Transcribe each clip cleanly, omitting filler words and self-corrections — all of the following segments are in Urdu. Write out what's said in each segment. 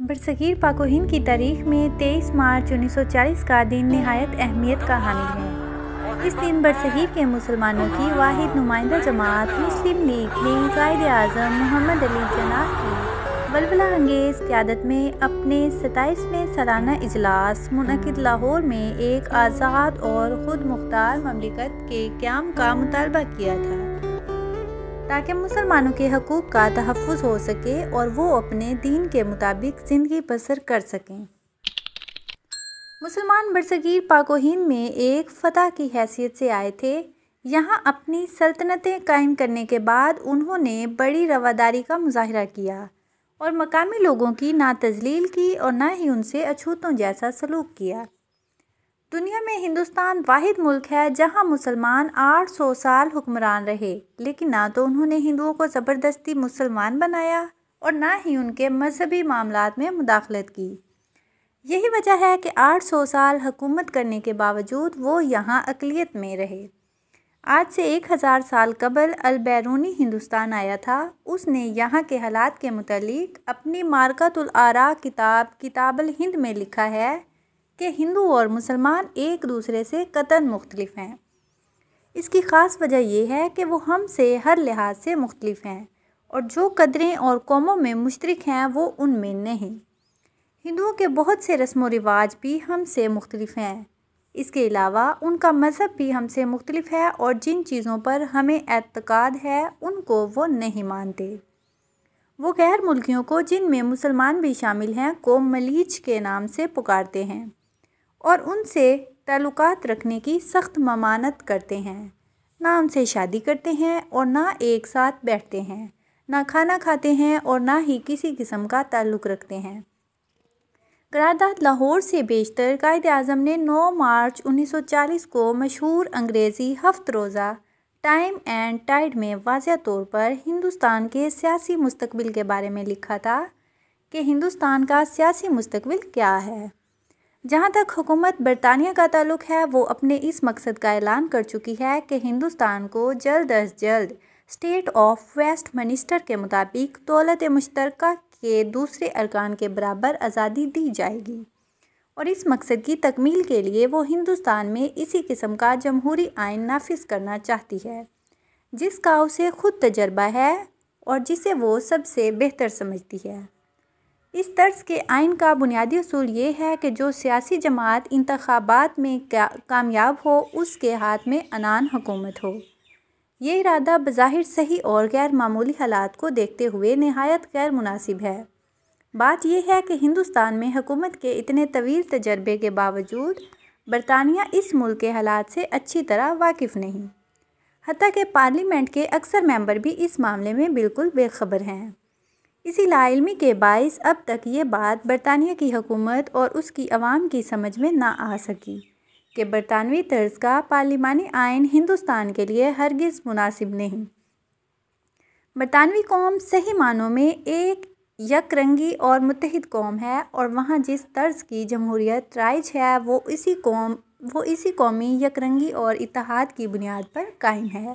برصغیر پاک و ہند کی تاریخ میں 23 مارچ 1940 کا دن نہایت اہمیت کا حامل ہے۔ اس دن برصغیر کے مسلمانوں کی واحد نمائندہ جماعت مسلم لیگ نے قائد اعظم محمد علی جناح کی ولولہ انگیز قیادت میں اپنے 27ویں سالانہ اجلاس منعقد لاہور میں ایک آزاد اور خود مختار مملکت کے قیام کا مطالبہ کیا تھا تاکہ مسلمانوں کے حقوق کا تحفظ ہو سکے اور وہ اپنے دین کے مطابق زندگی بسر کر سکیں۔ مسلمان برصغیر پاک و ہند میں ایک فتح کی حیثیت سے آئے تھے۔ یہاں اپنی سلطنتیں قائم کرنے کے بعد انہوں نے بڑی رواداری کا مظاہرہ کیا اور مقامی لوگوں کی نہ تذلیل کی اور نہ ہی ان سے اچھوتوں جیسا سلوک کیا۔ دنیا میں ہندوستان واحد ملک ہے جہاں مسلمان 800 سال حکمران رہے، لیکن نہ تو انہوں نے ہندوؤں کو زبردستی مسلمان بنایا اور نہ ہی ان کے مذہبی معاملات میں مداخلت کی۔ یہی وجہ ہے کہ 800 سال حکومت کرنے کے باوجود وہ یہاں اقلیت میں رہے۔ آج سے 1000 سال قبل البیرونی ہندوستان آیا تھا۔ اس نے یہاں کے حالات کے متعلق اپنی معرکۃ الآراء کتاب الہند میں لکھا ہے کہ ہندو اور مسلمان ایک دوسرے سے قطعاً مختلف ہیں۔ اس کی خاص وجہ یہ ہے کہ وہ ہم سے ہر لحاظ سے مختلف ہیں اور جو قدریں اور قوموں میں مشترک ہیں وہ ان میں نہیں۔ ہندوؤں کے بہت سے رسم و رواج بھی ہم سے مختلف ہیں۔ اس کے علاوہ ان کا مذہب بھی ہم سے مختلف ہے اور جن چیزوں پر ہمیں اعتقاد ہے ان کو وہ نہیں مانتے۔ وہ غیر ملکیوں کو، جن میں مسلمان بھی شامل ہیں، کو ملیچ کے نام سے پکارتے ہیں اور ان سے تعلقات رکھنے کی سخت ممانعت کرتے ہیں۔ نہ ان سے شادی کرتے ہیں اور نہ ایک ساتھ بیٹھتے ہیں، نہ کھانا کھاتے ہیں اور نہ ہی کسی قسم کا تعلق رکھتے ہیں۔ قرارداد لاہور سے بیشتر قائد اعظم نے 9 مارچ 1940 کو مشہور انگریزی 7 روزہ ٹائم اینڈ ٹائڈ میں واضح طور پر ہندوستان کے سیاسی مستقبل کے بارے میں لکھا تھا کہ ہندوستان کا سیاسی مستقبل کیا ہے۔ جہاں تک حکومت برطانیہ کا تعلق ہے، وہ اپنے اس مقصد کا اعلان کر چکی ہے کہ ہندوستان کو جلد از جلد اسٹیٹ آف ویسٹ منسٹر کے مطابق دولت مشترکہ کے دوسرے ارکان کے برابر آزادی دی جائے گی، اور اس مقصد کی تکمیل کے لیے وہ ہندوستان میں اسی قسم کا جمہوری آئین نافذ کرنا چاہتی ہے جس کا اسے خود تجربہ ہے اور جسے وہ سب سے بہتر سمجھتی ہے۔ اس طرز کے آئین کا بنیادی اصول یہ ہے کہ جو سیاسی جماعت انتخابات میں کامیاب ہو اس کے ہاتھ میں عنان حکومت ہو۔ یہ ارادہ بظاہر صحیح اور غیر معمولی حالات کو دیکھتے ہوئے نہایت غیر مناسب ہے۔ بات یہ ہے کہ ہندوستان میں حکومت کے اتنے طویل تجربے کے باوجود برطانیہ اس ملک کے حالات سے اچھی طرح واقف نہیں، حتیٰ کہ پارلیمنٹ کے اکثر ممبر بھی اس معاملے میں بالکل بے خبر ہیں۔ اسی لا علمی کے باعث اب تک یہ بات برطانیہ کی حکومت اور اس کی عوام کی سمجھ میں نہ آ سکی کہ برطانوی طرز کا پارلیمانی آئین ہندوستان کے لیے ہرگز مناسب نہیں۔ برطانوی قوم صحیح معنوں میں ایک یک رنگی اور متحد قوم ہے اور وہاں جس طرز کی جمہوریت رائج ہے وہ اسی قومی یک رنگی اور اتحاد کی بنیاد پر قائم ہے۔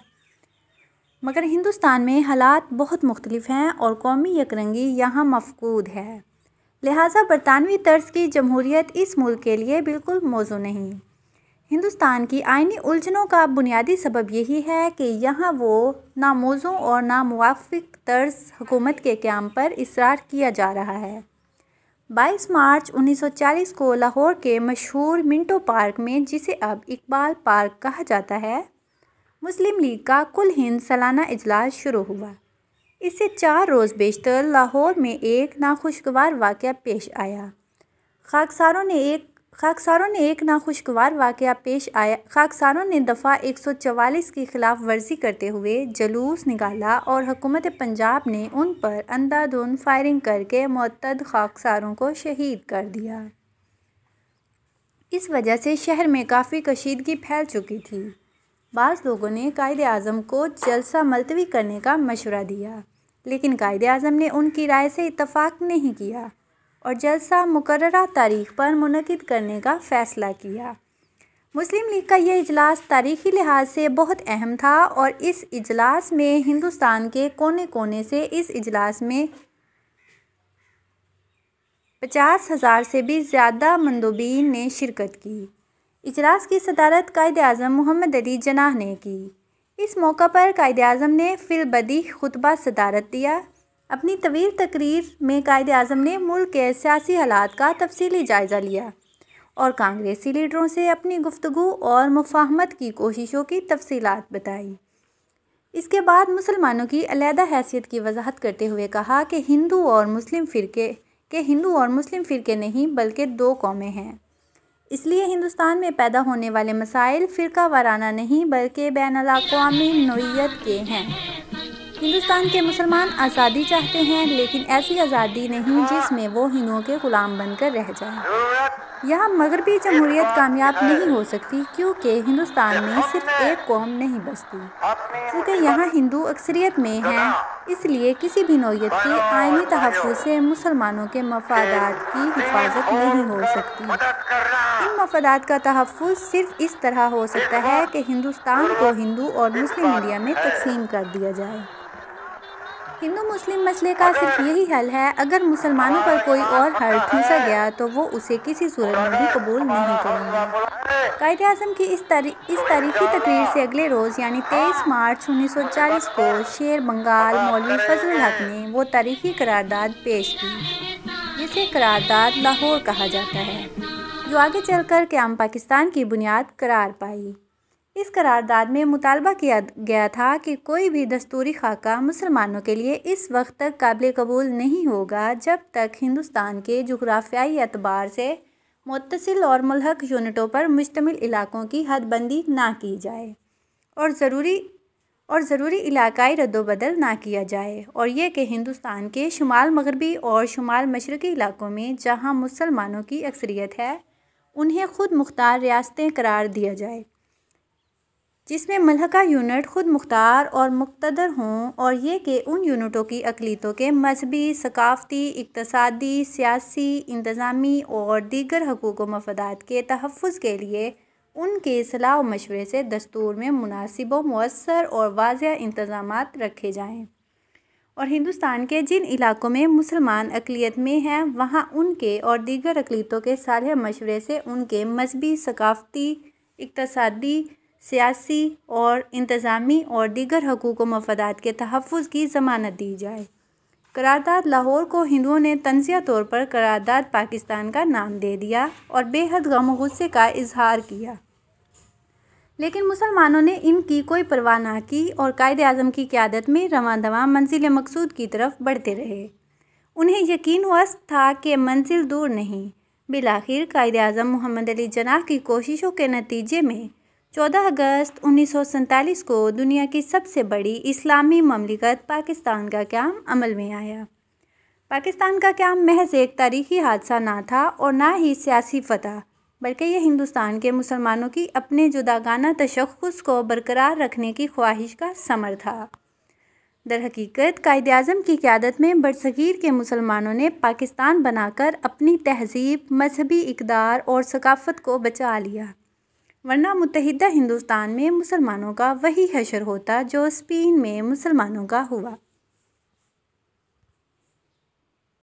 مگر ہندوستان میں حالات بہت مختلف ہیں اور قومی یک رنگی یہاں مفقود ہے، لہٰذا برطانوی طرز کی جمہوریت اس ملک کے لیے بالکل موزوں نہیں۔ ہندوستان کی آئینی الجھنوں کا بنیادی سبب یہی ہے کہ یہاں وہ ناموزوں اور ناموافق طرز حکومت کے قیام پر اصرار کیا جا رہا ہے۔ 22 مارچ 1940 کو لاہور کے مشہور منٹو پارک میں، جسے اب اقبال پارک کہا جاتا ہے، مسلم لیگ کا کل ہند سالانہ اجلاس شروع ہوا۔ اس سے 4 روز بیشتر لاہور میں ایک ناخوشگوار واقعہ پیش آیا۔ خاکساروں نے دفعہ 144 کی خلاف ورزی کرتے ہوئے جلوس نکالا اور حکومت پنجاب نے ان پر اندھا دھند فائرنگ کر کے معتد خاکساروں کو شہید کر دیا۔ اس وجہ سے شہر میں کافی کشیدگی پھیل چکی تھی۔ بعض لوگوں نے قائد اعظم کو جلسہ ملتوی کرنے کا مشورہ دیا، لیکن قائد اعظم نے ان کی رائے سے اتفاق نہیں کیا اور جلسہ مقررہ تاریخ پر منعقد کرنے کا فیصلہ کیا۔ مسلم لیگ کا یہ اجلاس تاریخی لحاظ سے بہت اہم تھا اور اس اجلاس میں ہندوستان کے کونے کونے سے اس اجلاس میں 50,000 سے بھی زیادہ مندوبین نے شرکت کی۔ اجلاس کی صدارت قائد اعظم محمد علی جناح نے کی۔ اس موقع پر قائد اعظم نے فی البدیہہ خطبہ صدارت دیا۔ اپنی طویل تقریر میں قائد اعظم نے ملک کے سیاسی حالات کا تفصیلی جائزہ لیا اور کانگریسی لیڈروں سے اپنی گفتگو اور مفاہمت کی کوششوں کی تفصیلات بتائیں۔ اس کے بعد مسلمانوں کی علیحدہ حیثیت کی وضاحت کرتے ہوئے کہا کہ ہندو اور مسلم فرقے نہیں بلکہ دو قومیں ہیں۔ اس لیے ہندوستان میں پیدا ہونے والے مسائل فرقہ وارانہ نہیں بلکہ بین الاقوامی نوعیت کے ہیں۔ ہندوستان کے مسلمان آزادی چاہتے ہیں، لیکن ایسی آزادی نہیں جس میں وہ ہندوؤں کے غلام بن کر رہ جائیں۔ یہاں مغربی جمہوریت کامیاب نہیں ہو سکتی کیونکہ ہندوستان میں صرف ایک قوم نہیں بستی۔ چونکہ یہاں ہندو اکثریت میں ہیں، اس لیے کسی بھی نوعیت کے آئینی تحفظ سے مسلمانوں کے مفادات کی حفاظت نہیں ہو سکتی۔ ان مفادات کا تحفظ صرف اس طرح ہو سکتا ہے کہ ہندوستان کو ہندو اور مسلم انڈیا میں تقسیم کر دیا جائے۔ ہندو مسلم مسئلے کا صرف یہی حل ہے۔ اگر مسلمانوں پر کوئی اور حل ٹھونسا گیا تو وہ اسے کسی صورت میں بھی قبول نہیں کریں گے۔ قائد اعظم کی اس تاریخی تقریر سے اگلے روز یعنی 23 مارچ 1940 کو شیر بنگال مولوی فضل الحق نے وہ تاریخی قرارداد پیش کی جسے قرارداد لاہور کہا جاتا ہے، جو آگے چل کر قیام پاکستان کی بنیاد قرار پائی۔ اس قرارداد میں مطالبہ کیا گیا تھا کہ کوئی بھی دستوری خاکہ مسلمانوں کے لیے اس وقت تک قابل قبول نہیں ہوگا جب تک ہندوستان کے جغرافیائی اعتبار سے متصل اور ملحق یونٹوں پر مشتمل علاقوں کی حد بندی نہ کی جائے اور ضروری علاقائی رد و بدل نہ کیا جائے، اور یہ کہ ہندوستان کے شمال مغربی اور شمال مشرقی علاقوں میں جہاں مسلمانوں کی اکثریت ہے انہیں خود مختار ریاستیں قرار دیا جائے، جس میں ملحقہ یونٹ خود مختار اور مقتدر ہوں، اور یہ کہ ان یونٹوں کی اقلیتوں کے مذہبی، ثقافتی، اقتصادی، سیاسی، انتظامی اور دیگر حقوق و مفادات کے تحفظ کے لیے ان کے صلاح و مشورے سے دستور میں مناسب و مؤثر اور واضح انتظامات رکھے جائیں، اور ہندوستان کے جن علاقوں میں مسلمان اقلیت میں ہیں وہاں ان کے اور دیگر اقلیتوں کے صالح مشورے سے ان کے مذہبی، ثقافتی، اقتصادی، سیاسی اور انتظامی اور دیگر حقوق و مفادات کے تحفظ کی ضمانت دی جائے۔ قرارداد لاہور کو ہندوؤں نے طنزیہ طور پر قرارداد پاکستان کا نام دے دیا اور بے حد غم و غصے کا اظہار کیا، لیکن مسلمانوں نے ان کی کوئی پرواہ نہ کی اور قائد اعظم کی قیادت میں رواں دواں منزل مقصود کی طرف بڑھتے رہے۔ انہیں یقین ہوا تھا کہ منزل دور نہیں۔ بالآخر قائد اعظم محمد علی جناح کی کوششوں کے نتیجے میں 14 اگست 1947 کو دنیا کی سب سے بڑی اسلامی مملکت پاکستان کا قیام عمل میں آیا۔ پاکستان کا قیام محض ایک تاریخی حادثہ نہ تھا اور نہ ہی سیاسی فتح، بلکہ یہ ہندوستان کے مسلمانوں کی اپنے جداگانہ تشخص کو برقرار رکھنے کی خواہش کا ثمر تھا۔ درحقیقت قائد اعظم کی قیادت میں برصغیر کے مسلمانوں نے پاکستان بنا کر اپنی تہذیب، مذہبی اقدار اور ثقافت کو بچا لیا، ورنہ متحدہ ہندوستان میں مسلمانوں کا وہی حشر ہوتا جو اسپین میں مسلمانوں کا ہوا۔